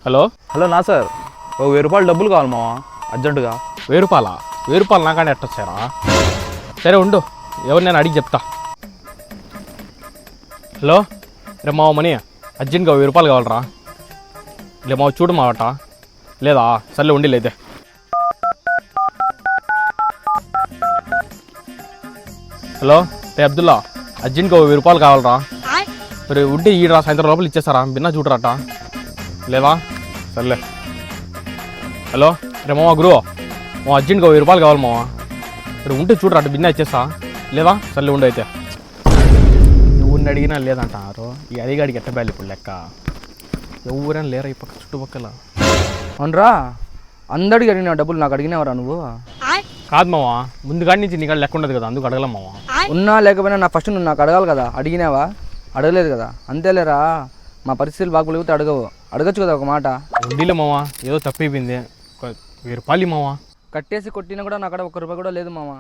Hello hello నా sir ఓ 1000 రూపాయలు డబ్బులు కావాలి మావా అర్జెంటుగా. 1000 రూపాయలా? 1000 రూపాయలు నాకంటే ఎట్టొచ్చారా? సరే ఉండు, ఎవరు నేను అడిగి చెప్తా. హలో రే మావ మనీ అర్జెంట్గా 1000 రూపాయలు కావాలరా. లే మావ చూడు మావట లేదా? సర్లే ఉండి లేదే. హలో రే అబ్దుల్లా, అర్జెంట్గా 1000 రూపాయలు కావాలరా. సరే ఉంటే ఈడరా, సాయంత్రం లోపల ఇచ్చేస్తారా? బిన్నా చూడరాట లేదా? సర్లే. హలో రే మామ గురు, మా అర్జెంట్గా 1000 రూపాయలు కావాలి మావా. ఇక్కడ ఉంటే చూడరా, బిన్నా ఇచ్చేస్తా లేదా? సర్లే ఉండు అయితే. ఎవరిని అడిగినా లేదంటారు. ఈ అడిగాడికి ఎట్టబేలి ఇప్పుడు లెక్క. ఎవరైనా లేరా ఈ పక్క చుట్టుపక్కల? అవునరా, అందడికి అడిగిన డబ్బులు నాకు అడిగినావరా నువ్వు? కాదు మావా, ముందుగాడి నుంచి నీకు లెక్క ఉండదు కదా, అందుకు అడగలం మావా. ఉన్నా లేకపోయినా నా ఫస్ట్ నువ్వు నాకు అడగాలి కదా. అడిగినావా? అడగలేదు కదా, అంతేలేరా. మా పరిస్థితులు బాగులేకపోతే అడగచ్చు కదా ఒక మాట. వడ్డీలే మావా, ఏదో తప్పైపోయింది. 1000 రూపాయలు మావా. కట్టేసి కొట్టినా కూడా నా కాడ 1 రూపాయి కూడా లేదు మామ.